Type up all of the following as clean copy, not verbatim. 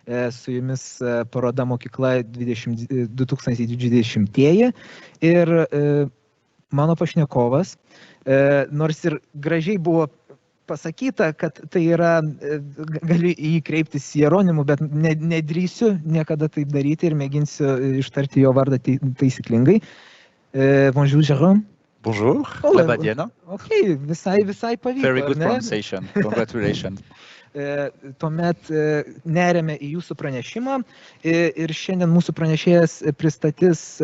Su jumis paroda mokykla 2020 ir mano pašnekovas, nors ir gražiai buvo pasakyta, kad tai yra, galiu į jį kreiptis Jeronimu, bet nedrįsiu niekada taip daryti ir mėginsiu ištarti jo vardą taisyklingai. Bonjour, Jérôme. Bonjour, laba diena. Ok, visai pavyko. Very good pronunciation, congratulations. Tuomet nerėme į jūsų pranešimą ir šiandien mūsų pranešėjas pristatys,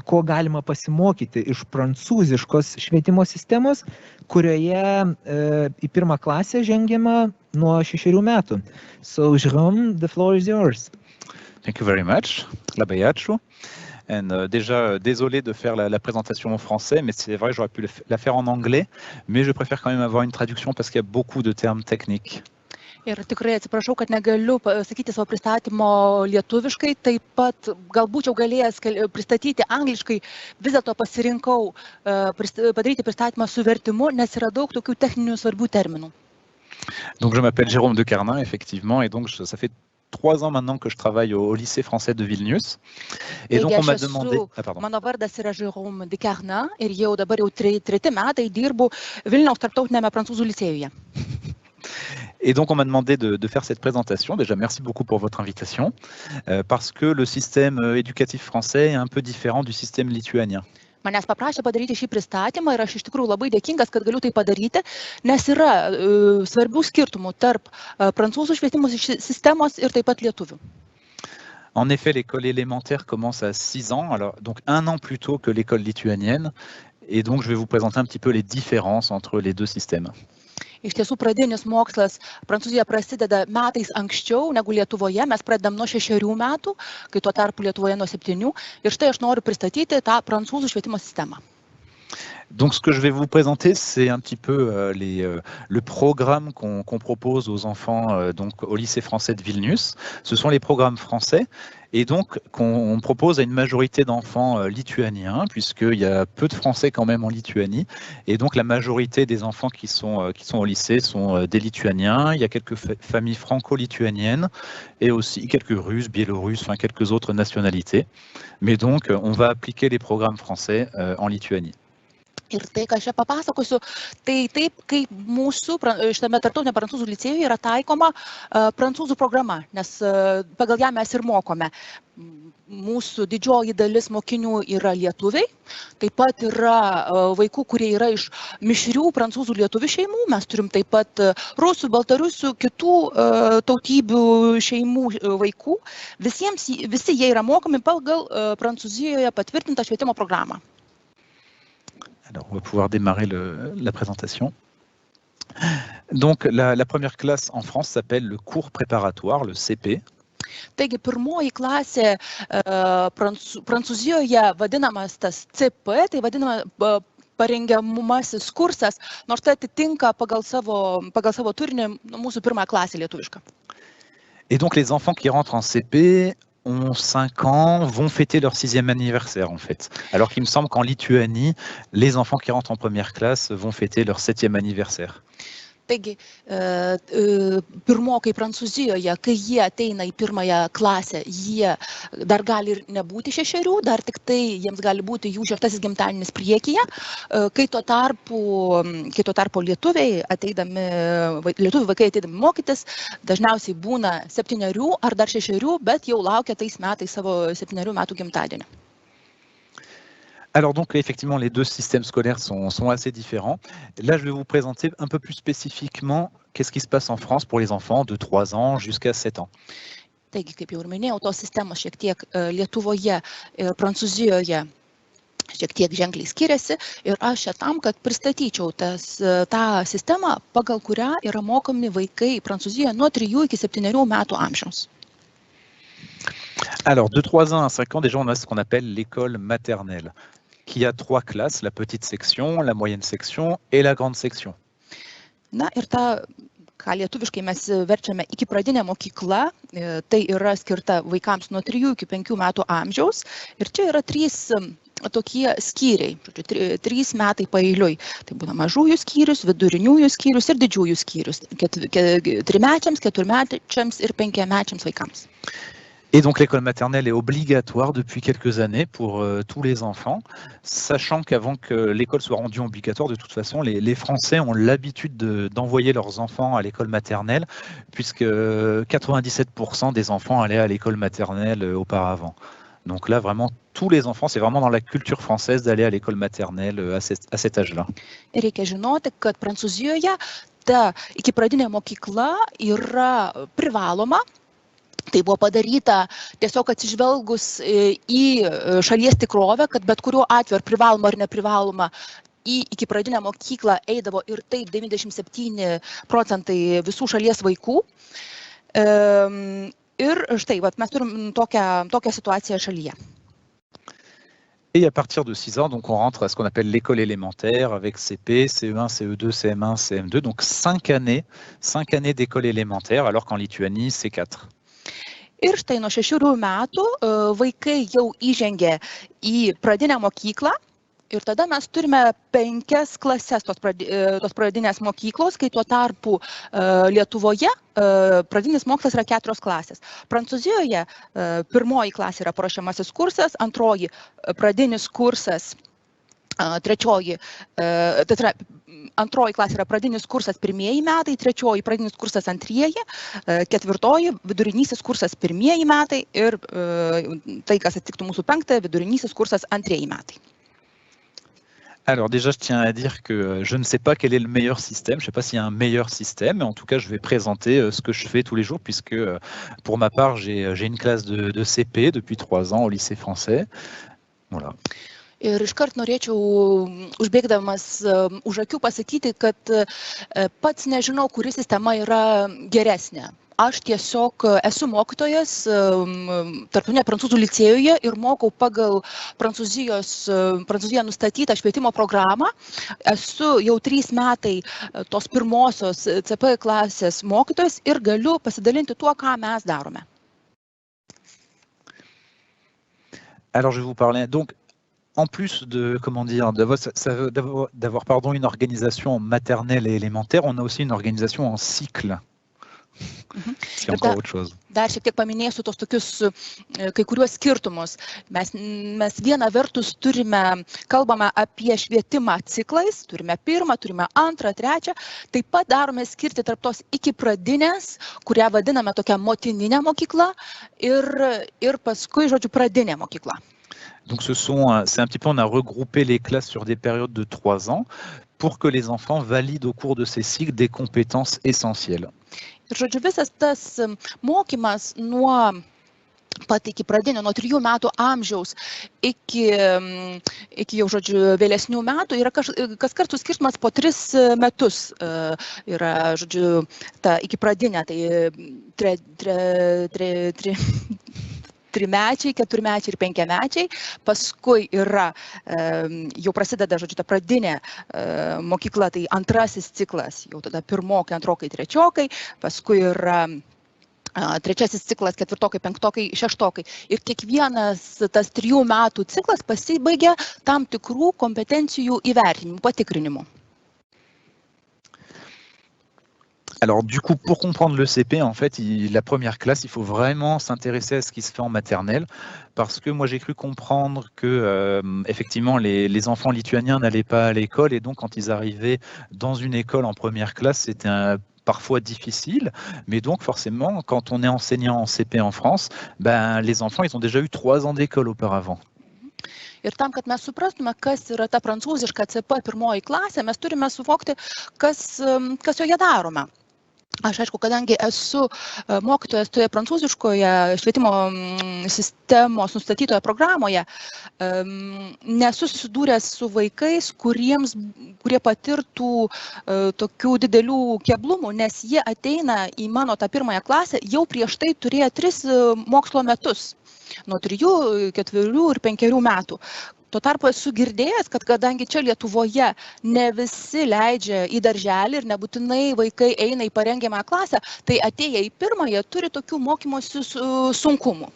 ko galima pasimokyti iš prancūziškos švietimo sistemos, kurioje į pirmą klasę žengiama nuo 6 metų. So, Jérôme, the floor is yours. Thank you very much. Labai ačiū. And déjà, désolé de faire la présentation en français, mais c'est vrai que j'aurais pu la faire en anglais, mais je préfère quand même avoir une traduction parce qu'il y a beaucoup de termes techniques. Ir tikrai atsiprašau, kad negaliu pasakyti savo pristatymo lietuviškai, taip pat galbūt jau galėjęs pristatyti angliškai, vis dėlto pasirinkau padaryti pristatymą su vertimu, nes yra daug tokių techninių svarbių terminų. Donc je m'appelle Jérôme de Carnin, effectivement, et donc ça fait 3 ans maintenant que je travaille au lycée français de Vilnius. Et donc on m'a demandé... Mano vardas yra Jérôme de Carnin ir jau dabar jau 3 metai dirbu Vilniaus tarptautiniame prancūzų licėjuje. Et donc on m'a demandé de faire cette présentation. Déjà, merci beaucoup pour votre invitation, parce que le système éducatif français est un peu différent du système lituanien. Manęs paprašė padaryti šį pristatymą ir aš iš tikrųjų labai dėkingas, kad galiu tai padaryti, nes yra svarbių skirtumų tarp prancūzų švietimo sistemos ir taip pat lietuvių. En effet, l'école élémentaire commence à 6 ans, alors donc 1 an plus tôt que l'école lituanienne, et donc je vais vous présenter un petit peu les différences entre les deux systèmes. Iš tiesų, pradinis mokslas Prancūzijoje prasideda metais anksčiau negu Lietuvoje. Mes pradedam nuo 6 metų, kai tuo tarpu Lietuvoje nuo 7. Ir štai aš noriu pristatyti tą prancūzų švietimo sistemą. Donc ce que je vais vous présenter, c'est un petit peu le programme qu'on propose aux enfants donc au lycée français de Vilnius. Ce sont les programmes français et donc qu'on propose à une majorité d'enfants lituaniens, puisqu'il y a peu de Français quand même en Lituanie. Et donc la majorité des enfants qui sont au lycée sont des Lituaniens. Il y a quelques familles franco-lituaniennes et aussi quelques Russes, Biélorusses, enfin quelques autres nationalités. Mais donc on va appliquer les programmes français en Lituanie. Ir tai, ką aš čia papasakosiu, tai taip, kaip mūsų šitame tarptautinėme prancūzų licėjuje yra taikoma prancūzų programa, nes pagal ją mes ir mokome. Mūsų didžioji dalis mokinių yra lietuviai, taip pat yra vaikų, kurie yra iš mišrių prancūzų lietuvių šeimų, mes turim taip pat rusų, baltarusių, kitų tautybių šeimų vaikų. Visi jie yra mokomi pagal Prancūzijoje patvirtintą švietimo programą. Alors, on va pouvoir démarrer la présentation. Donc, la première classe en France s'appelle le cours préparatoire, le CP. Taigi, pirmoji klasė Prancūzijoje vadinamas tas CP, tai vadinama parengiamasis kursas, nors tai atitinka pagal savo turinį mūsų pirmąją klasę lietuvišką. Et donc, les enfants qui rentrent en CP ont 5 ans, vont fêter leur 6e anniversaire en fait. Alors qu'il me semble qu'en Lituanie, les enfants qui rentrent en première classe vont fêter leur 7e anniversaire. Taigi, pirmokai Prancūzijoje, kai jie ateina į pirmąją klasę, jie dar gali ir nebūti 6, dar tik tai jiems gali būti jų 6. gimtadienis priekyje, kai tuo tarpu lietuviai vaikai ateidami mokytis, dažniausiai būna 7 ar dar 6, bet jau laukia tais metais savo 7 metų gimtadienio. Alors donc effectivement les deux systèmes scolaires sont assez différents. Là je vais vous présenter un peu plus spécifiquement qu'est-ce qui se passe en France pour les enfants de 3 ans jusqu'à 7 ans. Taigi, kaip jau ir minėjau, tos sistemos šiek tiek Lietuvoje ir Prancūzijoje šiek tiek ženkliai skiriasi ir aš čia tam, kad pristatyčiau tą sistemą, pagal kurią yra mokomi vaikai Prancūzijoje nuo 3 iki 7 metų amžiaus. Alors de 3 ans à 5 ans, déjà on a ce qu'on appelle l'école maternelle, qui a 3 classes, la petite section, la moyenne section et la grande section. Na ir ką lietuviškai mes verčiame iki pradinė mokykla, tai yra skirta vaikams nuo 3 iki 5 metų amžiaus ir čia yra 3 tokie skyriai, 3 metai paeiliui. Tai būna mažųjų skyrius, viduriniųjų skyrius ir didžiųjų skyrius, 3-mečiams, 4-mečiams ir 5-mečiams vaikams. Et donc l'école maternelle est obligatoire depuis quelques années pour tous les enfants, sachant qu'avant que l'école soit rendue obligatoire, de toute façon, les Français ont l'habitude d'envoyer leurs enfants à l'école maternelle, puisque 97% des enfants allaient à l'école maternelle auparavant. Donc là, vraiment, tous les enfants, c'est vraiment dans la culture française d'aller à l'école maternelle à cet âge-là. Reikia žinoti, kad Prancūzijoje ta ikipradinė mokykla yra privaloma. Tai buvo padaryta tiesiog atsižvelgus į šalies tikrovę, kad bet kuriuo atveju, ar privaloma ar neprivaloma, į ikipradinę mokyklą eidavo ir taip 97% visų šalies vaikų. Ir štai, mes turim tokią situaciją šalyje. Et à partir de 6 ans, donc on rentre à ce qu'on appelle l'école élémentaire avec CP, CE1, CE2, CM1, CM2, donc 5 années d'école élémentaire, alors qu'en Lituanie, c'est 4. Ir štai nuo 6 metų vaikai jau įžengia į pradinę mokyklą ir tada mes turime 5 klases tos pradinės mokyklos, kai tuo tarpu Lietuvoje pradinis mokslas yra 4 klasės. Prancūzijoje pirmoji klasė yra paruošiamasis kursas, antroji pradinis kursas, antroji klasė yra pradinis kursas pirmieji metai, trečioji pradinis kursas antrieji, ketvirtoji vidurinysis kursas pirmieji metai ir tai, kas atsitiktų mūsų 5, vidurinysis kursas antrieji metai. Alors déjà, je tiens à dire que je ne sais pas quel est le meilleur système, je ne sais pas s'il y a un meilleur système, mais en tout cas, je vais présenter ce que je fais tous les jours, puisque pour ma part, j'ai une classe de CP depuis 3 ans au lycée français. Voilà. Ir iškart norėčiau, užbėgdamas už akių pasakyti, kad pats nežinau, kuri sistema yra geresnė. Aš tiesiog esu mokytojas tarptautinėje prancūzų licėjuje ir mokau pagal Prancūzijoje nustatytą švietimo programą. Esu jau 3 metai tos pirmosios CP klasės mokytojas ir galiu pasidalinti tuo, ką mes darome. Alors, je vais vous parler. Donc, en plus de, d'avoir une organisation maternelle et élémentaire, on a aussi une organisation en cycle. C'est encore autre chose. Dar šiek tiek paminėsiu tos tokius kai kuriuos skirtumus. Mes viena vertus kalbame apie švietimą ciklais, turime 1, turime 2, 3, taip pat darome skirti tarp tos iki pradinės, kurią vadiname tokia motininė mokykla ir paskui, žodžiu, pradinė mokykla. Donc c'est un petit peu, on a regroupé les classes sur des périodes de 3 ans pour que les enfants valident au cours de ces cycles des compétences essentielles. Ir žodžiu, visas tas mokymas nuo pat iki pradinio, nuo 3 metų amžiaus iki jau, žodžiu, vėlesnių metų yra kas kart suskirstymas po 3 metus. Yra, žodžiu, ta iki pradinė, tai 3-mečiai, 4-mečiai ir 5-mečiai, paskui yra, jau prasideda, žodžiu, ta pradinė mokykla, tai antrasis ciklas, jau tada 1-okai, 2-okai, 3-okai, paskui yra 3-asis ciklas, 4-okai, 5-okai, 6-okai. Ir kiekvienas tas 3 metų ciklas pasibaigia tam tikrų kompetencijų įvertinimų, patikrinimų. Alors du coup, pour comprendre le CP, en fait, la première classe, il faut vraiment s'intéresser à ce qui se fait en maternelle, parce que moi j'ai cru comprendre que effectivement les enfants lituaniens n'allaient pas à l'école et donc quand ils arrivaient dans une école en première classe, c'était parfois difficile, mais donc forcément, quand on est enseignant en CP en France, les enfants, ils ont déjà eu 3 ans d'école auparavant. Ir tam, kad mes suprastume, kas yra ta prancūziška CP 1 klasė, mes turime suvokti, kas joje darome. Aš, aišku, kadangi esu mokytojas toje prancūziškoje švietimo sistemos nustatytoje programoje, nesu susidūręs su vaikais, kurie patirtų tokių didelių keblumų, nes jie ateina į mano tą 1 klasę jau prieš tai turėję 3 mokslo metus, nuo 3, 4 ir 5 metų. Tuo tarpu esu girdėjęs, kad kadangi čia Lietuvoje ne visi leidžia į darželį ir nebūtinai vaikai eina į parengiamą klasę, tai atėję į 1 turi tokių mokymosi sunkumų.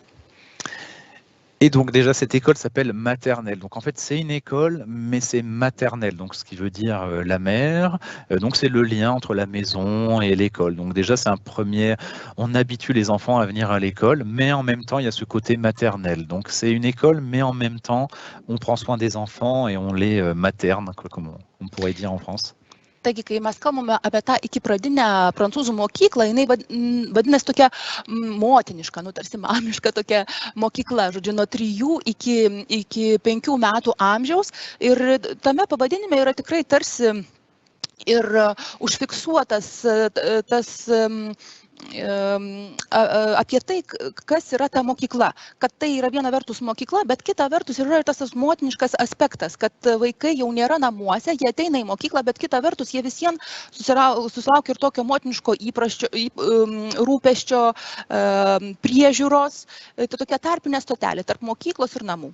Et donc déjà, cette école s'appelle maternelle. Donc en fait, c'est une école, mais c'est maternelle, donc ce qui veut dire la mère. Donc c'est le lien entre la maison et l'école. Donc déjà, c'est un premier... On habitue les enfants à venir à l'école, mais en même temps, il y a ce côté maternel. Donc c'est une école, mais en même temps, on prend soin des enfants et on les materne, quoi, comme on pourrait dire en France. Taigi, kai mes kalbame apie tą ikipradinę prancūzų mokyklą, jinai vadinasi tokia motiniška, tarsi mamiška tokia mokykla, žodžiu, nuo 3 iki 5 metų amžiaus. Ir tame pavadinime yra tikrai tarsi ir užfiksuotas tas apie tai, kas yra ta mokykla. Kad tai yra viena vertus mokykla, bet kita vertus yra ir tas motiniškas aspektas, kad vaikai jau nėra namuose, jie ateina į mokyklą, bet kita vertus jie visiems susilaukia ir tokio motiniško rūpesčio, priežiūros. Tai tokia tarpinė stotelė tarp mokyklos ir namų.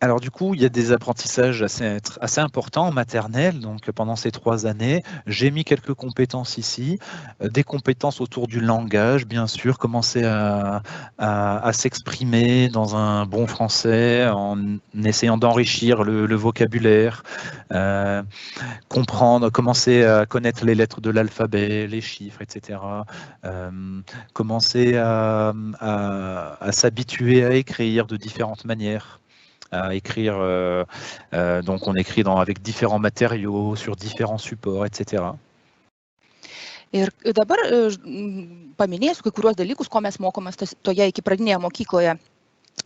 Alors du coup, il y a des apprentissages assez importants en maternelle. Donc pendant ces 3 années, j'ai mis quelques compétences ici, des compétences autour du langage, bien sûr, commencer à s'exprimer dans un bon français, en essayant d'enrichir le vocabulaire, comprendre, commencer à connaître les lettres de l'alphabet, les chiffres, etc. Commencer à s'habituer à écrire de différentes manières. À écrire, donc on écrit avec différents matériaux, sur différents supports, etc. Ir dabar paminėsiu kai kuriuos dalykus, ko mes mokomės toje ikipradinėje mokykloje.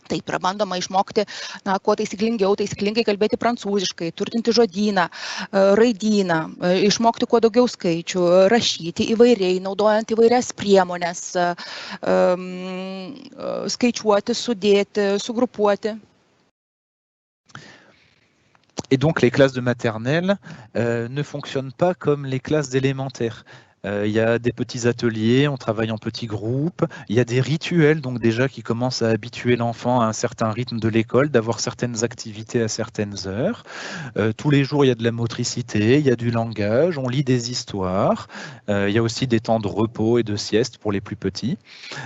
Taip, yra bandoma išmokti, kuo taisyklingai kalbėti prancūziškai, turtinti žodyną, raidyną, išmokti kuo daugiau skaičių, rašyti įvairiai, naudojant įvairias priemonės, skaičiuoti, sudėti, sugrupuoti. Et donc les classes de maternelle ne fonctionnent pas comme les classes d'élémentaire. Il y a des petits ateliers, on travaille en petits groupes, il y a des rituels donc déjà qui commencent à habituer l'enfant à un certain rythme de l'école, d'avoir certaines activités à certaines heures. Tous les jours, il y a de la motricité, il y a du langage, on lit des histoires, il y a aussi des temps de repos et de sieste pour les plus petits.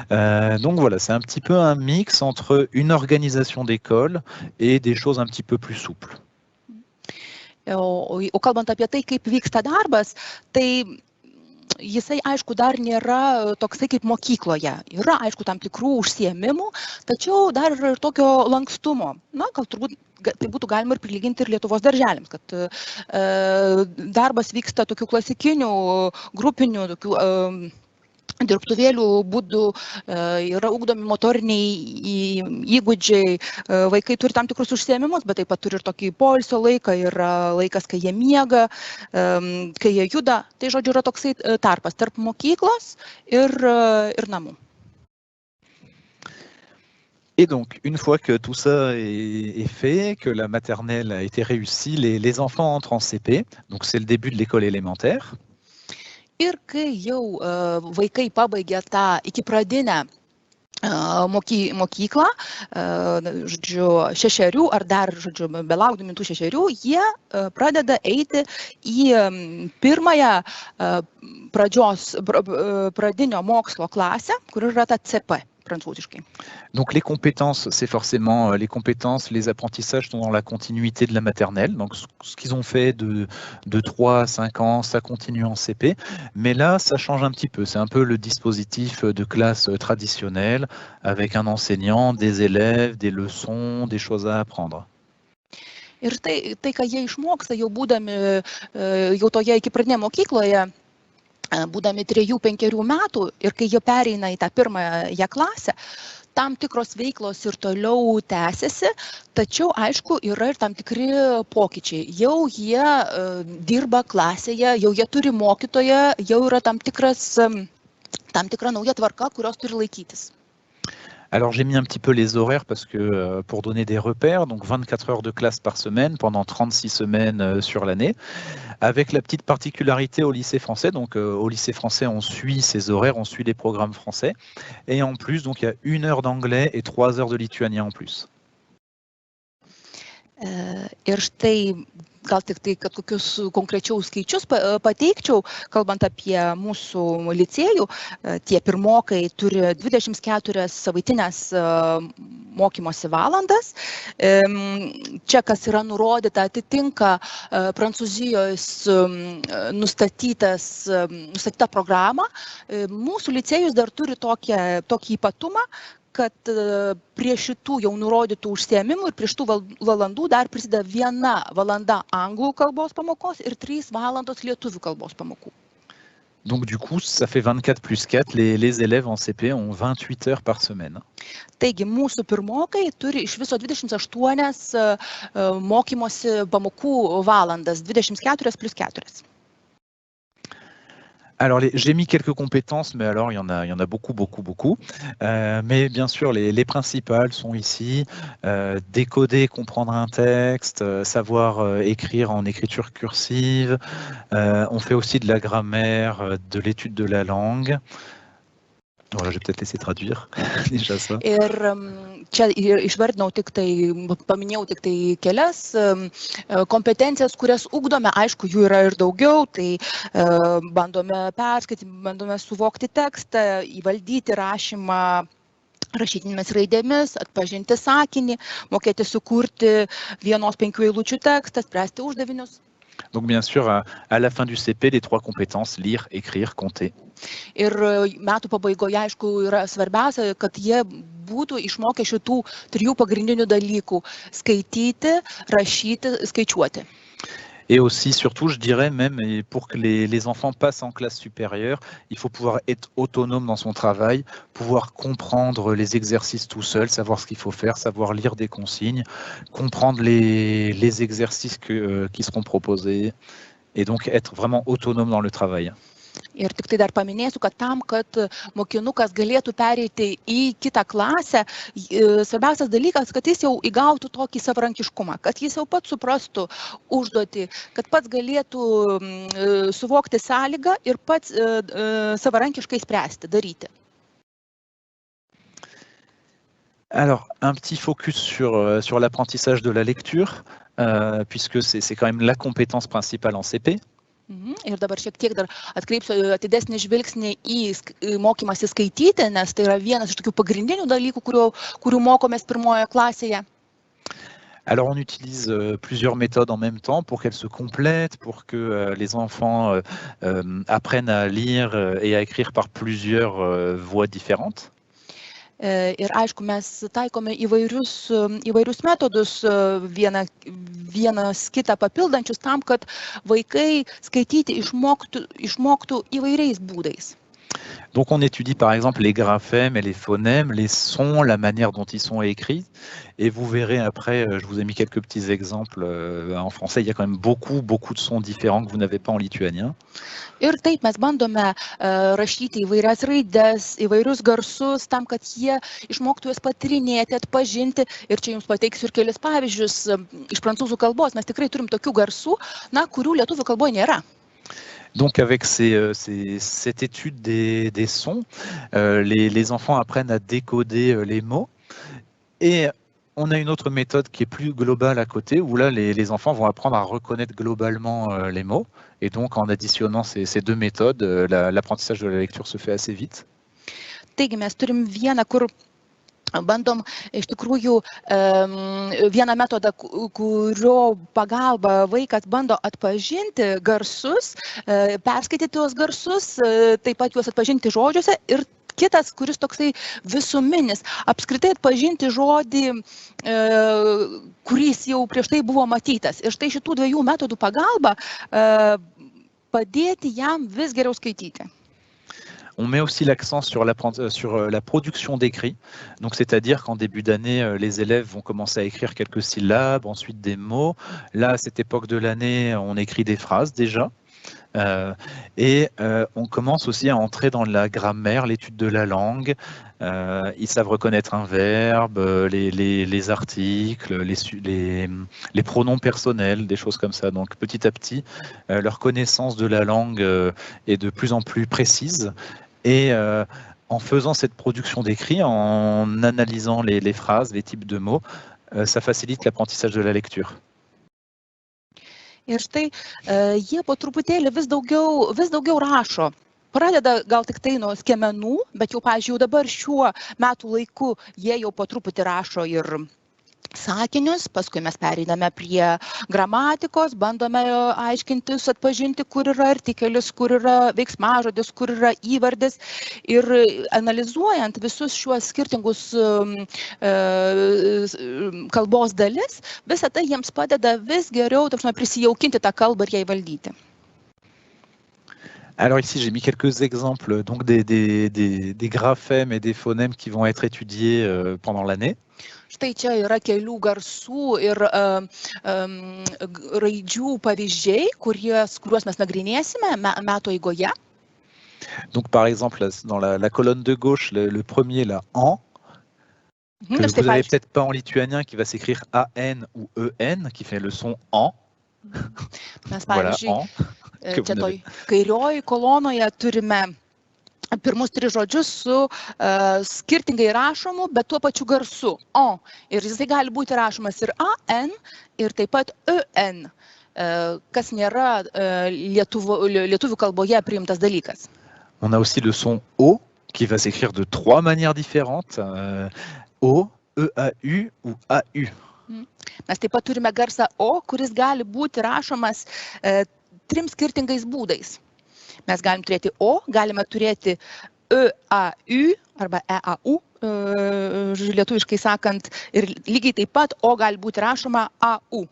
Donc voilà, c'est un petit peu un mix entre une organisation d'école et des choses un petit peu plus souples. O kalbant apie tai, kaip vyksta darbas, tai jisai, aišku, dar nėra toksai kaip mokykloje. Yra, aišku, tam tikrų užsiėmimų, tačiau dar yra ir tokio lankstumo. Na, gal turbūt tai būtų galima ir prilyginti ir Lietuvos darželiams, kad darbas vyksta tokių klasikinių, grupinių, tokių dirbtuvėlių būdų, yra ugdomi motoriniai įgūdžiai, vaikai turi tam tikrus užsiėmimus, bet taip pat turi ir tokį poilsio laiką, yra laikas, kai jie miega, kai jie juda. Tai žodžiu yra toksai tarpas tarp mokyklos ir namų. Et donc, une fois que tout ça est fait, que la maternelle a été réussie, les enfants entrent en CP, donc c'est le début de l'école élémentaire. Ir kai jau vaikai pabaigia tą ikipradinę mokyklą, žodžiu, 6 ar dar, žodžiu, belaukdami tų 6, jie pradeda eiti į pirmąją pradinio mokslo klasę, kur yra ta CP. Donc les compétences, c'est forcément les compétences, les apprentissages sont dans la continuité de la maternelle. Donc ce qu'ils ont fait de 3 à 5 ans, ça continue en CP. Mais là, ça change un petit peu. C'est un peu le dispositif de classe traditionnel avec un enseignant, des élèves, des leçons, des choses à apprendre. Ir tai, ką jie išmoksta jau būdami jau toje ikipradinėje mokykloje, būdami 3-5 metų ir kai jie pereina į tą pirmąją klasę, tam tikros veiklos ir toliau tęsiasi, tačiau aišku yra ir tam tikri pokyčiai. Jau jie dirba klasėje, jau jie turi mokytoją, jau yra tam tikra nauja tvarka, kurios turi laikytis. Alors j'ai mis un petit peu les horaires parce que pour donner des repères, donc 24 heures de classe par semaine pendant 36 semaines sur l'année, avec la petite particularité au lycée français. Donc au lycée français, on suit ces horaires, on suit les programmes français, et en plus, donc il y a 1 heure d'anglais et 3 heures de lituanien en plus. Ir štai gal tik tai, kad kokius konkrečiaus skaičius pateikčiau, kalbant apie mūsų licėjų, tie pirmokai turi 24 savaitinės mokymosi valandas. Čia, kas yra nurodyta, atitinka Prancūzijos nustatytą programą. Mūsų licėjus dar turi tokį ypatumą, kad prie šitų jau nurodytų užsiėmimų ir prie šitų valandų dar prisideda 1 valanda anglų kalbos pamokos ir 3 valandos lietuvių kalbos pamokų. Donc du coup, ça fait 24 plus 4, les élèves en CP ont 28 heures par semaine. Taigi mūsų pirmokai turi iš viso 28 mokymosi pamokų valandas, 24 plus 4. Alors, j'ai mis quelques compétences, mais alors il y en a beaucoup. Mais bien sûr, les principales sont ici. Décoder, comprendre un texte, savoir écrire en écriture cursive. On fait aussi de la grammaire, de l'étude de la langue. Voilà, je vais peut-être laisser traduire déjà ça. Ir čia išvardinau paminėjau tik tai kelias kompetencijas, kurias ugdome, aišku, jų yra ir daugiau, tai bandome perskaityti, bandome suvokti tekstą, įvaldyti rašymą rašytinėmis raidėmis, atpažinti sakinį, mokėti sukurti 1-5 eilučių tekstą, spręsti uždavinius. Donc bien sûr, à la fin du CP, les 3 compétences, lire, écrire, compter. Ir metų pabaigoje, aišku, yra svarbiausia, kad jie būtų išmokę šitų 3 pagrindinių dalykų – skaityti, rašyti, skaičiuoti. Et aussi, surtout, je dirais même, pour que les enfants passent en classe supérieure, il faut pouvoir être autonome dans son travail, pouvoir comprendre les exercices tout seul, savoir ce qu'il faut faire, savoir lire des consignes, comprendre les exercices qui seront proposés, et donc être vraiment autonome dans le travail. Ir tik tai dar paminėsiu, kad tam, kad mokinukas galėtų pereiti į kitą klasę, svarbiausias dalykas, kad jis jau įgautų tokį savarankiškumą, kad jis jau pats suprastų užduotį, kad pats galėtų suvokti sąlygą ir pats savarankiškai spręsti, daryti. Alors, un petit focus sur l'apprentissage de la lecture, puisque c'est quand même la compétence principale en CP. Ir dabar šiek tiek dar atkreipsiu atidesnį žvilgsnį į mokymąsi skaityti, nes tai yra vienas iš tokių pagrindinių dalykų, kurių mokomės pirmoje klasėje. Alors, on utilise plusieurs méthodes en même temps pour qu'elles se complètent, pour que les enfants apprennent à lire et à écrire par plusieurs voies différentes. Ir aišku, mes taikome įvairius metodus, vienas kitą papildančius tam, kad vaikai skaityti išmoktų įvairiais būdais. Donc on étudie par exemple les graphèmes et les phonèmes, les sons, la manière dont ils sont écrits. Et vous verrez après, je vous ai mis quelques petits exemples en français, il y a quand même beaucoup de sons différents que vous n'avez pas en lituanien. Ir taip mes bandome rašyti įvairias raides, įvairius garsus, tam, kad jie išmoktų juos patyrinėti, atpažinti. Ir čia jums pateiksiu ir kelis pavyzdžius iš prancūzų kalbos. Mes tikrai turim tokių garsų, kurių lietuvių kalboje nėra. Donc avec cette étude des sons, les enfants apprennent à décoder les mots. Et on a une autre méthode qui est plus globale à côté, où là les enfants vont apprendre à reconnaître globalement les mots. Et donc en additionnant ces 2 méthodes, l'apprentissage de la lecture se fait assez vite. Taigi mes turim vieną, kur bandom iš tikrųjų vieną metodą, kurio pagalba vaikas bando atpažinti garsus, perskaityti tuos garsus, taip pat juos atpažinti žodžiuose, ir kitas, kuris toksai visuminis, apskritai atpažinti žodį, kuris jau prieš tai buvo matytas. Ir štai šitų 2 metodų pagalba padėti jam vis geriau skaityti. On met aussi l'accent sur la production d'écrit, donc c'est-à-dire qu'en début d'année, les élèves vont commencer à écrire quelques syllabes, ensuite des mots. Là, à cette époque de l'année, on écrit des phrases déjà. Et on commence aussi à entrer dans la grammaire, l'étude de la langue. Ils savent reconnaître un verbe, les articles, les pronoms personnels, des choses comme ça. Donc petit à petit, leur connaissance de la langue est de plus en plus précise. Et en faisant cette production d'écrit, en analysant les phrases, les types de mots, ça facilite l'apprentissage de la lecture. Ir štai jie po truputėlį vis daugiau rašo. Pradeda gal tik tai nuo skiemenų, bet jau, pavyzdžiui, jau dabar šiuo metų laiku jie jau po truputį rašo ir sakinius, paskui mes pereiname prie gramatikos, bandome aiškintis, atpažinti, kur yra artikelis, kur yra veiksmažodis, kur yra įvardis. Ir analizuojant visus šiuos skirtingus kalbos dalis, visą tai jiems padeda vis geriau prisijaukinti tą kalbą ir ją įvaldyti. Alors ici, j'ai mis quelques exemples donc des graphèmes et des phonèmes qui vont être étudiés pendant l'année. Štai čia yra kelių garsų ir raidžių pavyzdžiai, kuriuos mes nagrinėsime metų eigoje. Donc par exemple, dans la colonne de gauche, le premier, là, AN, que vous n'avez peut-être pas en lituanien, qui va s'écrire AN ou EN, qui fait le son AN. Voilà, AN. Čia toj kairioji kolonoje turime pirmus 3 žodžius su skirtingai rašomu, bet tuo pačiu garsu O. Ir jisai gali būti rašomas ir AN, ir taip pat EN, kas nėra lietuvių kalboje priimtas dalykas. On a aussi le son O, qui va s'écrire de 3 manières différentes. O, EAU ou AU. Mes taip pat turime garsą O, kuris gali būti rašomas 3 skirtingais būdais. Mes galim turėti O, galime turėti EAU arba EAU, lietuviškai sakant, ir lygiai taip pat O gali būti rašoma AU.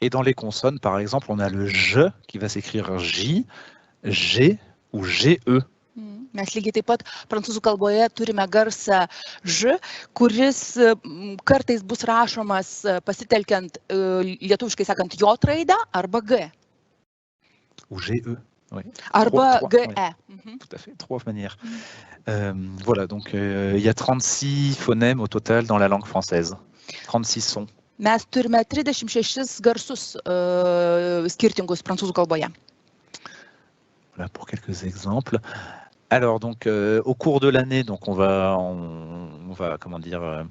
Et dans les consonnes, par exemple, on a le J qui va s'écrire J, G ou GE. Mes lygiai taip pat prancūzų kalboje turime garsą Ž, kuris kartais bus rašomas pasitelkiant lietuviškai sakant J raidę arba G. Ou GE. Oui. Arba GE. Oui. Tout à fait, 3 manières. Voilà, donc il y a 36 phonèmes au total dans la langue française. 36 sons. Mes turime 36 garsus skirtingus prancūzų kalboje. Voilà pour quelques exemples. Alors donc au cours de l'année, donc on va comment dire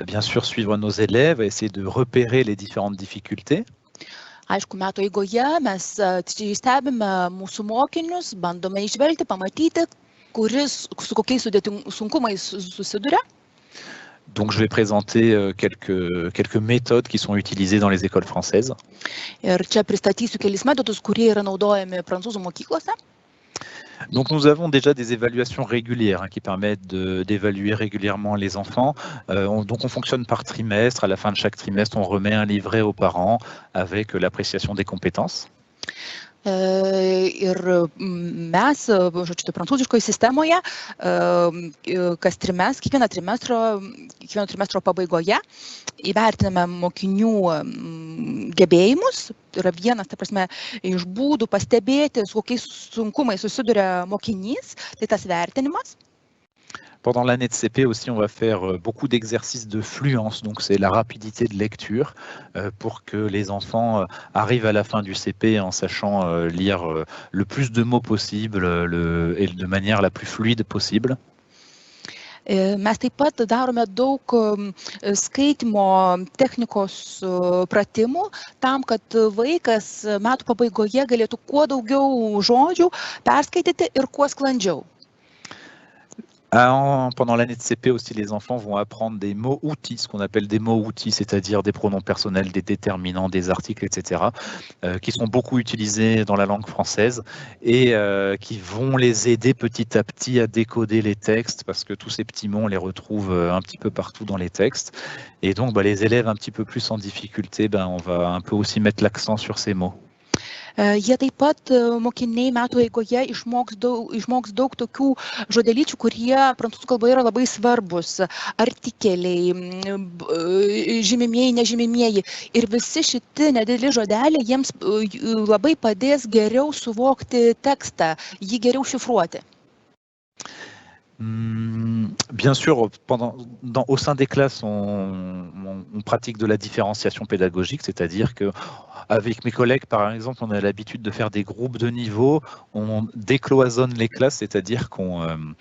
bien sûr suivre nos élèves, essayer de repérer les différentes difficultés. Aišku, metų eigoje mes stebime mūsų mokinius, bandome išvelgti, pamatyti, su kokiais sunkumais susiduria. Donc je vais présenter quelques méthodes qui sont utilisées dans les écoles françaises. Ir čia pristatysiu kelis metodus, kurie yra naudojami prancūzų mokyklose. Donc nous avons déjà des évaluations régulières qui permettent d'évaluer régulièrement les enfants. Donc on fonctionne par trimestre. À la fin de chaque trimestre, on remet un livret aux parents avec l'appréciation des compétences. Ir mes, žodžiu, prancūziškoje sistemoje, kiekvieno trimestro pabaigoje įvertiname mokinių gebėjimus. Tai yra vienas, ta prasme, iš būdų pastebėti, su kokiais sunkumais susiduria mokinys, tai tas vertinimas. Pendant l'année de CP aussi, on va faire beaucoup d'exercices de fluence, donc c'est la rapidité de lecture pour que les enfants arrivent à la fin du CP en sachant lire le plus de mots possible et de manière la plus fluide possible. Mes taip pat darome daug skaitimo technikos pratimų tam, kad vaikas metų pabaigoje galėtų kuo daugiau žodžių perskaityti ir kuo sklandžiau. Pendant l'année de CP aussi, les enfants vont apprendre des mots-outils, ce qu'on appelle des mots-outils, c'est-à-dire des pronoms personnels, des déterminants, des articles, etc., qui sont beaucoup utilisés dans la langue française et qui vont les aider petit à petit à décoder les textes, parce que tous ces petits mots, on les retrouve un petit peu partout dans les textes. Et donc, les élèves un petit peu plus en difficulté, on va un peu aussi mettre l'accent sur ces mots. Jie taip pat mokiniai metų eigoje išmoks daug tokių žodelyčių, kurie prancūzų kalboje yra labai svarbus. Artikeliai, žymimieji, nežymimieji. Ir visi šitie nedideli žodeliai jiems labai padės geriau suvokti tekstą, jį geriau šifruoti. Bien sûr, au sein des classes, on on pratique de la différenciation pédagogique, c'est-à-dire que avec mes collègues, par exemple, on a l'habitude de faire des groupes de niveau, on décloisonne les classes, c'est-à-dire qu'on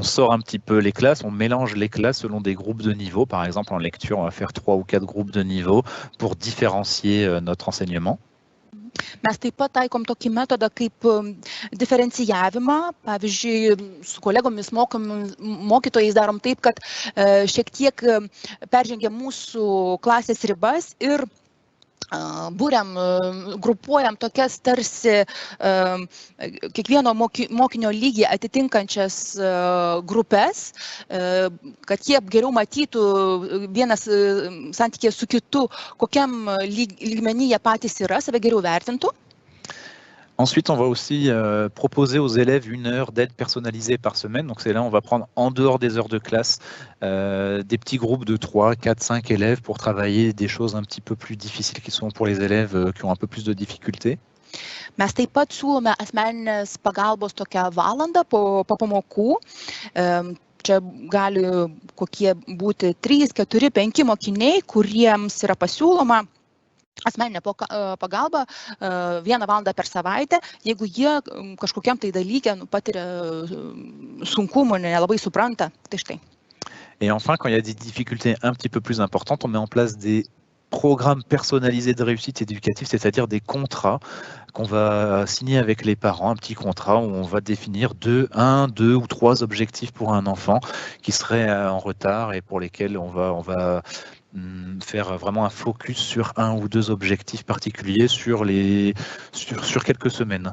sort un petit peu les classes, on mélange les classes selon des groupes de niveau. Par exemple, en lecture, on va faire 3 ou 4 groupes de niveau pour différencier notre enseignement. Mes taip pat taikom tokį metodą kaip diferencijavimą. Pavyzdžiui, su kolegomis mokytojais darom taip, kad šiek tiek peržengia mūsų klasės ribas ir būriam, grupuojam tokias tarsi kiekvieno mokinio lygį atitinkančias grupės, kad jie geriau matytų vienas santykė su kitu, kokiam lygmenį jie patys yra, save geriau vertintų. Ensuite, on va aussi proposer aux élèves 1 heure d'aide personnalisée par semaine. Donc c'est là, on va prendre en dehors des heures de classe des petits groupes de 3, 4, 5 élèves pour travailler des choses un petit peu plus difficiles qui sont pour les élèves qui ont un peu plus de difficultés. Mes taip pat siūlome asmeninės pagalbos tokią valandą po pamokų. Čia gali kokie būti 3, 4, 5 mokiniai, kuriems yra pasiūloma asmeninė pagalba 1 valandą per savaitę, jeigu jie kažkokiam tai dalyke patiria sunkumų, nelabai supranta, tai štai. Et enfin, quand il y a des difficultés un petit peu plus importantes, on met en place des programmes personnalisés de réussite éducative, c'est-à-dire des contrats qu'on va signer avec les parents, un petit contrat où on va définir 1, 2 ou 3 objectifs pour un enfant qui serait en retard et pour lesquels on va faire vraiment un focus sur 1 ou 2 objectifs particuliers sur quelques semaines.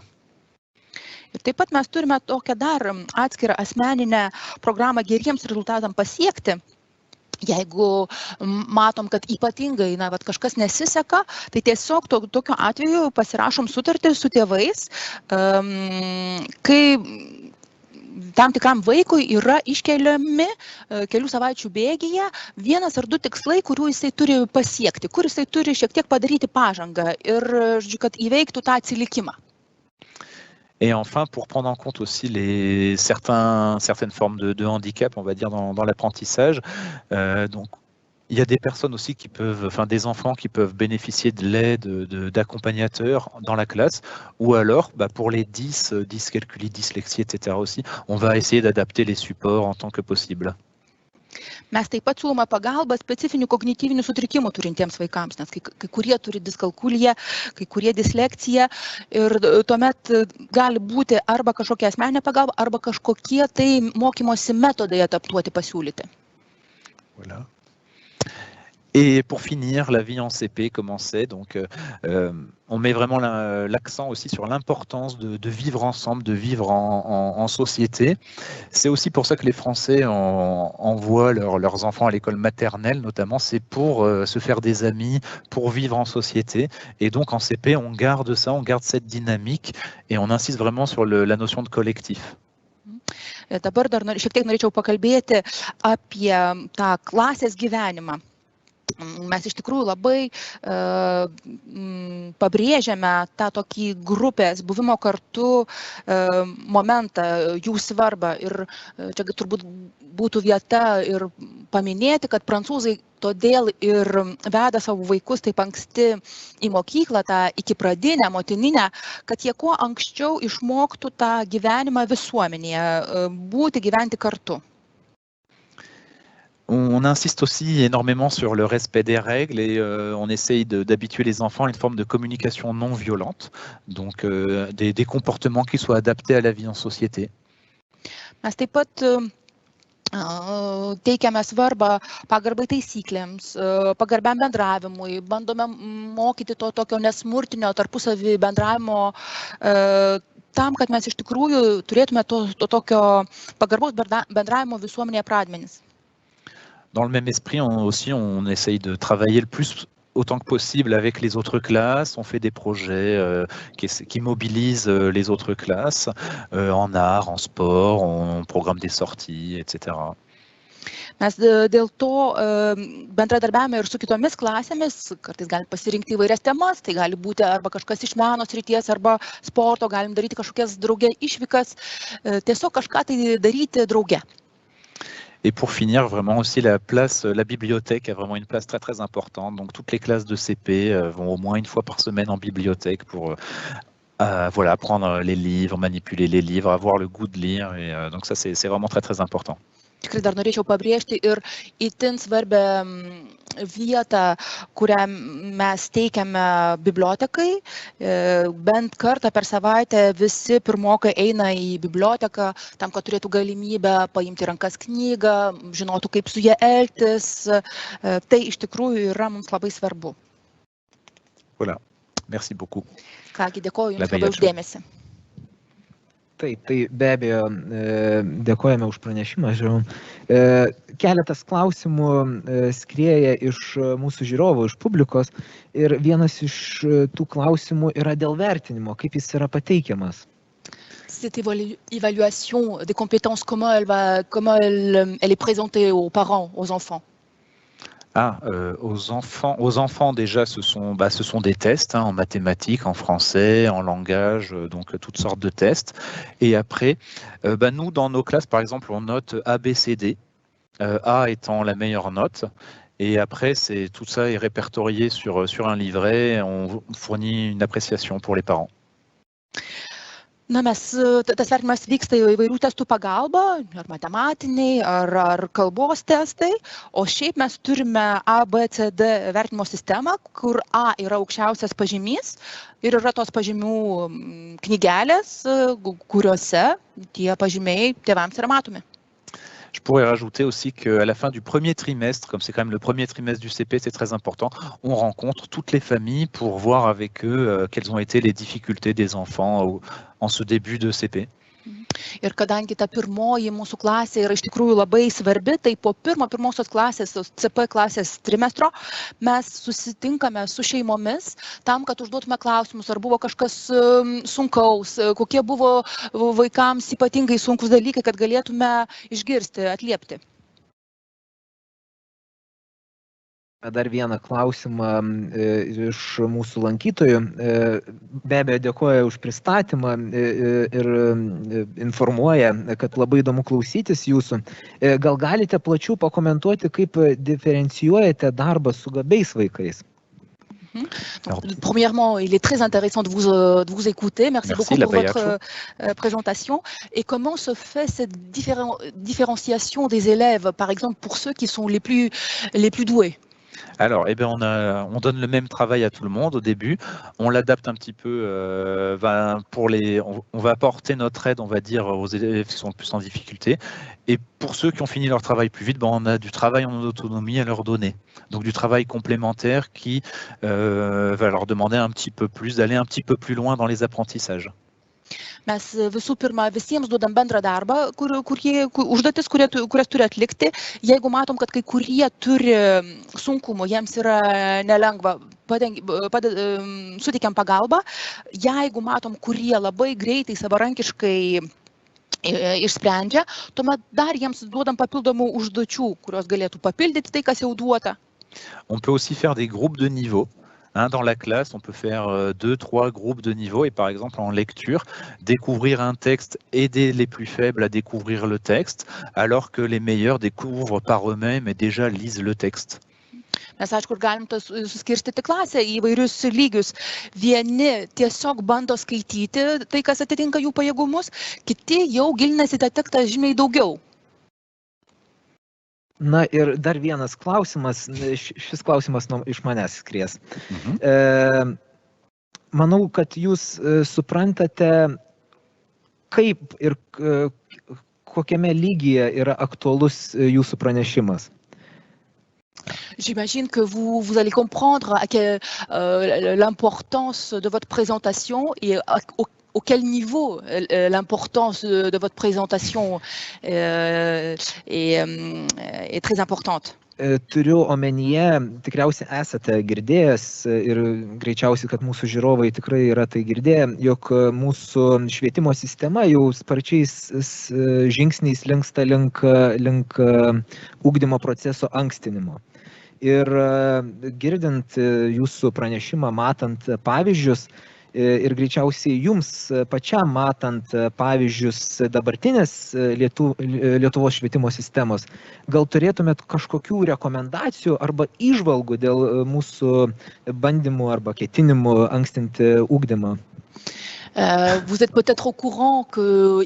Ir taip pat mes turime tokią dar atskirą asmeninę programą geriems rezultatams pasiekti. Jeigu matom, kad ypatingai kažkas nesiseka, tai tiesiog tokiu atveju pasirašom sutartį su tėvais, kai tam tikram vaikui yra iškeliami kelių savaičių bėgyje 1 ar 2 tikslai, kurių jisai turi pasiekti, kur jisai turi šiek tiek padaryti pažangą ir, kad įveiktų tą atsilikimą. Et enfin, pour prendre en compte aussi certaines formes de handicap, on va dire, dans l'apprentissage, donc il y a des personnes aussi qui peuvent, des enfants qui peuvent bénéficier de l'aide d'accompagnateurs dans la classe, ou alors, pour les dyscalculie, dyslexie, etc. aussi, on va essayer d'adapter les supports en tant que possible. Mes taip pat siūlome pagalbą specifinių kognityvinių sutrikimų turintiems vaikams, nes kai kurie turi diskalkuliją, kai kurie disleksiją ir tuomet gali būti arba kažkokia asmeninė pagalba, arba kažkokie tai mokymosi metodai adaptuoti pasiūlyti. Voilà. Et pour finir, la vie en CP, comment c'est? Donc, on met vraiment l'accent aussi sur l'importance de vivre ensemble, de vivre en société. C'est aussi pour ça que les Français envoient leurs enfants à l'école maternelle, notamment, c'est pour se faire des amis, pour vivre en société. Et donc, en CP, on garde ça, on garde cette dynamique et on insiste vraiment sur la notion de collectif. Dabar dar šiek tiek norėčiau pakalbėti apie tą klasės gyvenimą. Mes iš tikrųjų labai pabrėžiame tą tokį grupės buvimo kartu momentą, jų svarbą. Ir čia turbūt būtų vieta ir paminėti, kad prancūzai todėl ir veda savo vaikus taip anksti į mokyklą, tą ikipradinę, motininę, kad jie kuo anksčiau išmoktų tą gyvenimą visuomenėje, gyventi kartu. On insiste aussi énormément sur le respect des règles et on essaye d'habituer les enfants à une forme de communication non violente, donc des comportements qui soient adaptés à la vie en société. Mes taip pat teikiame svarbą pagarbai taisyklėms, pagarbiam bendravimui, bandome mokyti to tokio nesmurtinio tarpusavį bendravimo tam, kad mes iš tikrųjų turėtume to tokio pagarbaus bendravimo visuomenėje pradmenis. Dans le même esprit, on essaye de travailler le plus autant que possible avec les autres classes. On fait des projets qui mobilisent les autres classes en art, en sport, on programme des sorties, etc. Mes dėl to bendradarbiavame ir su kitomis klasėmis, kartais galim pasirinkti įvairias temas, tai gali būti arba kažkas iš meno srities, arba sporto, galim daryti kažkokias drauge išvykas, tiesiog kažką tai daryti drauge. Et pour finir, vraiment aussi la bibliothèque a vraiment une place très très importante. Donc toutes les classes de CP vont au moins une fois par semaine en bibliothèque pour voilà, prendre les livres, manipuler les livres, avoir le goût de lire. Et donc ça, c'est vraiment très très important. Tikrai dar norėčiau pabrėžti ir itin svarbią vietą, kurią mes teikiame bibliotekai. Bent kartą per savaitę visi pirmokai eina į biblioteką tam, kad turėtų galimybę paimti rankas knygą, žinotų, kaip su ja elgtis. Tai iš tikrųjų yra mums labai svarbu. Voilà. Merci beaucoup. Kągi, dėkoju Jums labai už dėmesį. Taip, tai be abejo, dėkojame už pranešimą. Keletas klausimų skrieja iš mūsų žiūrovų, iš publikos, ir vienas iš tų klausimų yra dėl vertinimo, kaip jis yra pateikiamas. Cette évaluation des compétences, comment elle est présentée aux parents, aux enfants? Aux enfants déjà, ce sont des tests en mathématiques, en français, en langage, donc toutes sortes de tests. Et après, nous, dans nos classes, par exemple, on note A, B, C, D, A étant la meilleure note. Et après, tout ça est répertorié sur un livret. On fournit une appréciation pour les parents. Tas vertinimas vyksta įvairių testų pagalba, ar matematiniai, ar kalbos testai, o šiaip mes turime A, B, C, D vertinimo sistemą, kur A yra aukščiausias pažymys ir yra tos pažymių knygelės, kuriuose tie pažymiai tėvams yra matomi. Je pourrais rajouter aussi qu'à la fin du premier trimestre, comme c'est quand même le premier trimestre du CP, c'est très important, on rencontre toutes les familles pour voir avec eux quelles ont été les difficultés des enfants en ce début de CP. Ir kadangi ta pirmoji mūsų klasė yra iš tikrųjų labai svarbi, tai po pirmosios klasės, CP klasės trimestro, mes susitinkame su šeimomis tam, kad užduotume klausimus, ar buvo kažkas sunkaus, kokie buvo vaikams ypatingai sunkus dalykai, kad galėtume išgirsti, atliepti. Dar vieną klausimą iš mūsų lankytojų. Be abejo, dėkoju už pristatymą ir informuoja, kad labai įdomu klausytis jūsų. Gal galite plačiau pakomentuoti, kaip diferencijuojate darbą su gabiais vaikais? Premièrement, il est très intéressant de vous écouter. Merci beaucoup pour votre présentation. Et comment se fait cette différenciation des élèves, par exemple, pour ceux qui sont les plus doués? Alors, on donne le même travail à tout le monde au début. On l'adapte un petit peu. On va apporter notre aide, on va dire, aux élèves qui sont le plus en difficulté. Et pour ceux qui ont fini leur travail plus vite, on a du travail en autonomie à leur donner. Donc du travail complémentaire qui va leur demander un petit peu plus, d'aller un petit peu plus loin dans les apprentissages. Mes visų pirma visiems duodam bendrą darbą, užduotis, kurias turi atlikti. Jeigu matom, kad kai kurie turi sunkumų, jiems yra nelengva, suteikiam pagalbą. Jeigu matom, kurie labai greitai savarankiškai išsprendžia, tuomet dar jiems duodam papildomų užduočių, kurios galėtų papildyti tai, kas jau duota. On peut aussi faire des groupes de niveau. Dans la classe, on peut faire 2-3 groupes de niveau et par exemple en lecture, découvrir un texte, aider les plus faibles à découvrir le texte, alors que les meilleurs découvrent par eux-mêmes et déjà lisent le texte. Mes, aišku, galim suskirstyti klasę į įvairius lygius. Vieni tiesiog bando skaityti tai, kas atitinka jų pajėgumus, kiti jau gilinasi tą tekstą žymiai daugiau. Na ir dar vienas klausimas, šis klausimas iš manęs skries. Manau, kad jūs suprantate, kaip ir kokiame lygyje yra aktualus jūsų pranešimas. J'imagine que vous allez comprendre l'importance de votre présentation et auquel niveau l'importance de votre présentation est très importante. Turiu omenyje, tikriausiai esate girdėjęs ir greičiausiai, kad mūsų žiūrovai tikrai yra tai girdėję, jog mūsų švietimo sistema jau sparčiais žingsniais linksta link ugdymo proceso ankstinimo. Ir girdint jūsų pranešimą, matant pavyzdžius, ir greičiausiai jums pačiam matant pavyzdžius dabartinės Lietuvos švietimo sistemos, gal turėtumėt kažkokių rekomendacijų arba įžvalgų dėl mūsų bandymų arba ketinimų ankstinti ugdymą? Vous êtes peut-être au courant que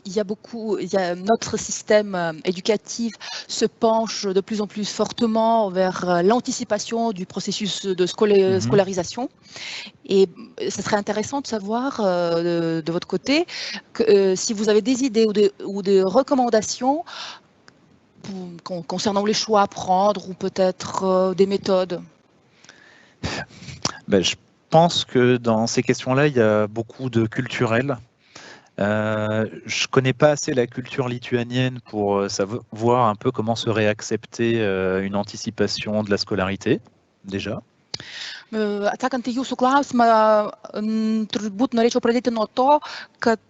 notre système éducatif se penche de plus en plus fortement vers l'anticipation du processus de scolarisation. Et ce serait intéressant de savoir de votre côté si vous avez des idées ou des recommandations concernant les choix à prendre ou peut-être des méthodes. Je pense que dans ces questions-là, il y a beaucoup de culturel. Je ne connais pas assez la culture lituanienne pour savoir un peu comment serait acceptée une anticipation de la scolarité, déjà. Atsakant į jūsų klausimą, turbūt norėčiau pradėti nuo to, kad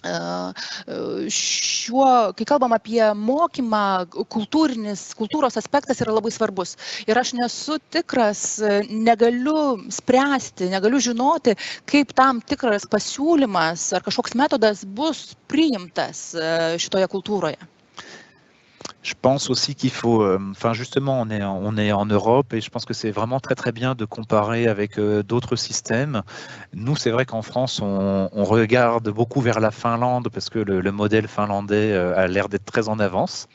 kai kalbam apie mokymą, kultūros aspektas yra labai svarbus. Ir aš nesu tikras, negaliu spręsti, negaliu žinoti, kaip tam tikras pasiūlymas ar kažkoks metodas bus priimtas šitoje kultūroje. Je pense aussi qu'il faut, justement, on est en Europe et je pense que c'est vraiment très très bien de comparer avec d'autres systèmes. Nous, c'est vrai qu'en France, on regarde beaucoup vers la Finlande parce que le modèle finlandais a l'air d'être très en avance.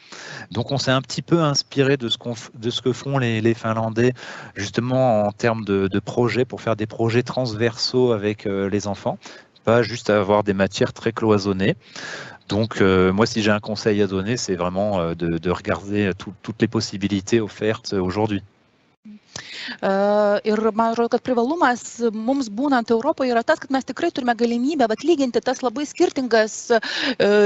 Donc, on s'est un petit peu inspiré de ce que font les Finlandais, justement en termes de projets, pour faire des projets transversaux avec les enfants, pas juste avoir des matières très cloisonnées. Donc, moi, si j'ai un conseil à donner, c'est vraiment de regarder toutes les possibilités offertes aujourd'hui. Ir man atrodo, kad privalumas mums būnant Europoje yra tas, kad mes tikrai turime galimybę atlyginti tas labai skirtingas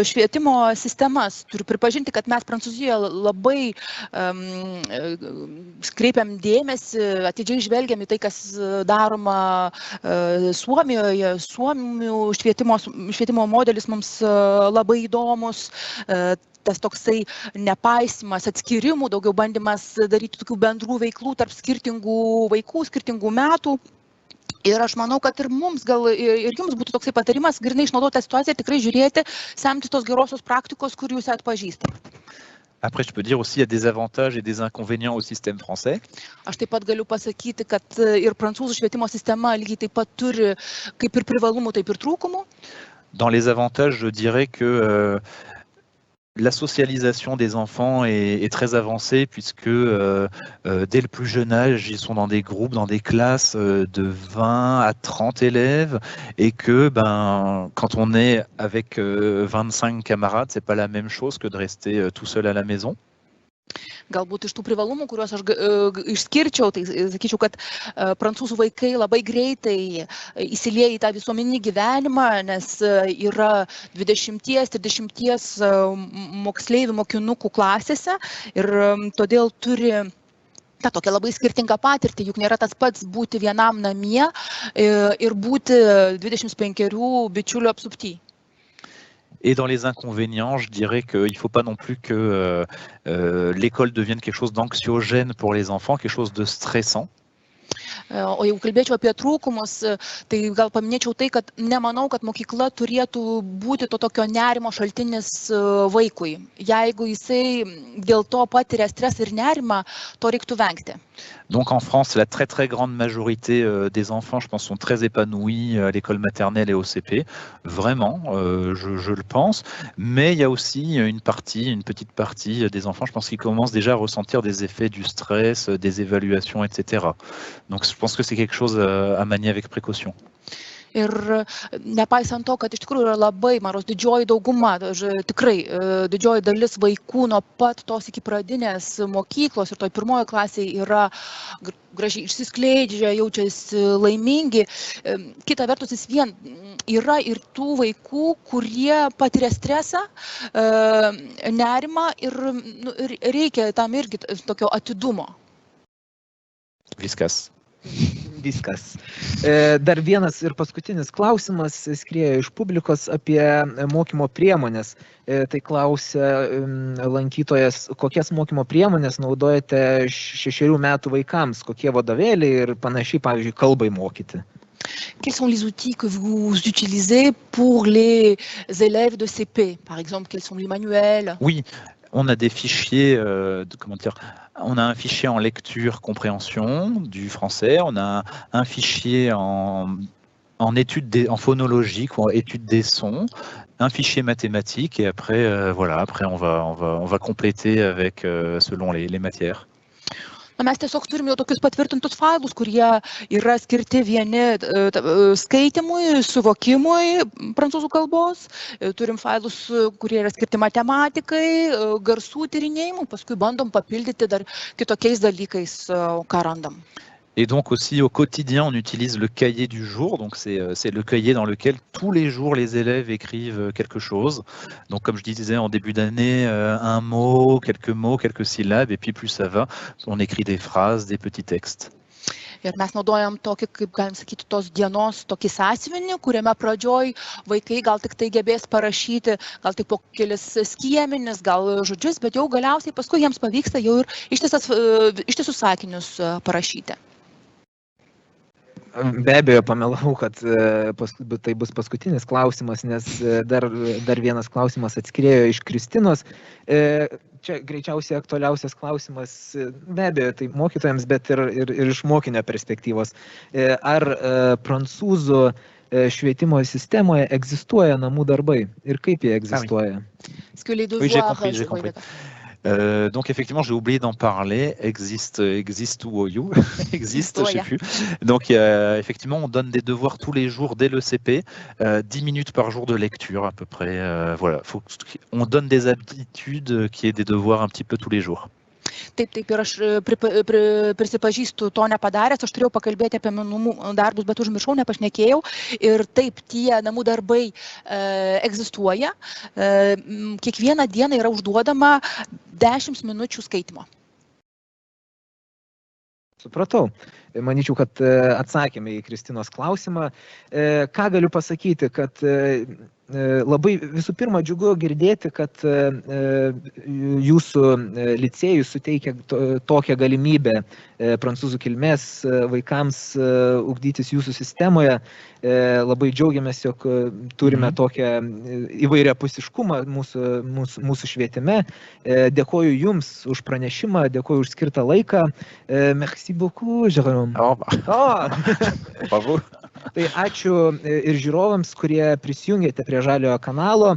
švietimo sistemas. Turiu pripažinti, kad mes Prancūzijoje labai kreipiam dėmesį, atidžiai žvelgiam į tai, kas daroma Suomijoje. Suomių švietimo modelis mums labai įdomus. Tas toksai nepaisimas atskirimų, daugiau bandymas daryti tokių bendrų veiklų tarp skirtingų vaikų, skirtingų metų. Ir aš manau, kad ir mums, gal ir jums būtų toksai patarimas, grinai išnaudoti tą situaciją ir tikrai žiūrėti, semtis tos gerosios praktikos, kur jūs atpažįstate. Après, je peux dire aussi qu'il y a des avantages et des inconvénients au système français. Aš taip pat galiu pasakyti, kad ir prancūzų švietimo sistema lygiai taip pat turi kaip ir privalumų, taip ir trūkumų. Dans les avantages, je dirais que la socialisation des enfants est très avancée puisque dès le plus jeune âge, ils sont dans des groupes, dans des classes de 20 à 30 élèves et que quand on est avec 25 camarades, c'est pas la même chose que de rester tout seul à la maison. Galbūt iš tų privalumų, kuriuos aš išskirčiau, tai sakyčiau, kad prancūzų vaikai labai greitai įsilieja į tą visuomeninį gyvenimą, nes yra 20-30 moksleivių mokinukų klasėse ir todėl turi tą tokią labai skirtingą patirtį, juk nėra tas pats būti vienam namie ir būti 25 bičiulių apsupty. Et dans les inconvénients, je dirais qu'il ne faut pas non plus que l'école devienne quelque chose d'anxiogène pour les enfants, quelque chose de stressant. O jeigu kalbėčiau apie trūkumus, tai gal paminėčiau tai, kad nemanau, kad mokykla turėtų būti to tokio nerimo šaltinis vaikui. Jeigu jisai dėl to patiria stresą ir nerimą, to reiktų vengti. Donc en France, la très très grande majorité des enfants, je pense, sont très épanouis à l'école maternelle et au CP. Vraiment, je le pense. Mais il y a aussi une petite partie des enfants, je pense, qui commencent déjà à ressentir des effets du stress, des évaluations, etc. Donc je pense que c'est quelque chose à manier avec précaution. Ir nepaisant to, kad iš tikrųjų yra labai maros didžioji dauguma, tikrai didžioji dalis vaikų nuo pat tos iki pradinės mokyklos ir toj pirmojo klasėje yra gražiai išsiskleidžia, jaučiasi laimingi. Kita vertus, vis vien yra ir tų vaikų, kurie patiria stresą, nerimą ir reikia tam irgi tokio atidumo. Viskas. Dar vienas ir paskutinis klausimas skriejo iš publikos apie mokymo priemonės. Tai klausia lankytojas, kokias mokymo priemonės naudojate 6 metų vaikams, kokie vadovėliai ir panašiai, pavyzdžiui, kalbai mokyti. Quels sont les outils que vous utilisez pour les élèves de CP? Par exemple, quels sont les manuels? Oui, on a des fichiers, comment dire, on a un fichier en lecture-compréhension du français, on a un fichier en études en phonologique ou en études des sons, un fichier mathématique et après, voilà, après on va compléter avec selon les matières. Na, mes tiesiog turime jau tokius patvirtintus failus, kurie yra skirti vieni skaitimui, suvokimui prancūzų kalbos, turim failus, kurie yra skirti matematikai, garsų tyrinėjimui, paskui bandom papildyti dar kitokiais dalykais, ką randam. Et donc aussi au quotidien, on utilise le cahier du jour. Donc c'est le cahier dans lequel tous les jours les élèves écrivent quelque chose. Donc comme je disais en début d'année, un mot, quelques syllabes, et puis plus ça va, on écrit des phrases, des petits textes. Ir mes naudojam tokį, kaip galim sakyti, tos dienos tokį sąsiuvinį, kuriame pradžioj vaikai gal tik tai gebės parašyti, gal tik po kelis skiemenis, gal žodžius, bet jau galiausiai paskui jiems pavyksta jau ir ištisus sakinius parašyti. Be abejo, pamelavau, kad tai bus paskutinis klausimas, nes dar vienas klausimas atskriejo iš Kristinos. Čia greičiausiai aktualiausias klausimas, be abejo, tai mokytojams, bet ir iš mokinio perspektyvos. Ar prancūzų švietimo sistemoje egzistuoja namų darbai ir kaip jie egzistuoja? Oui, j'ai compris. Donc effectivement, j'ai oublié d'en parler. Existe ou you existe, je sais plus. Donc effectivement, on donne des devoirs tous les jours dès le CP, 10 minutes par jour de lecture à peu près. Voilà, on donne des habitudes qui est des devoirs un petit peu tous les jours. Taip, ir aš prisipažįstu to nepadaręs, aš turėjau pakalbėti apie namų darbus, bet užmiršau, nepašnekėjau. Ir taip, tie namų darbai egzistuoja. Kiekvieną dieną yra užduodama 10 minučių skaitimo. Supratau. Manyčiau, kad atsakėme į Kristinos klausimą. Ką galiu pasakyti, kad labai visų pirma džiugu girdėti, kad jūsų licėjus suteikia tokią galimybę prancūzų kilmės vaikams ugdytis jūsų sistemoje. Labai džiaugiamės, jog turime tokią įvairiapusiškumą mūsų švietime. Dėkoju Jums už pranešimą, dėkoju už skirtą laiką. Merci beaucoup, Jérôme. Bravo. Tai ačiū ir žiūrovams, kurie prisijungėte prie Žaliojo kanalo.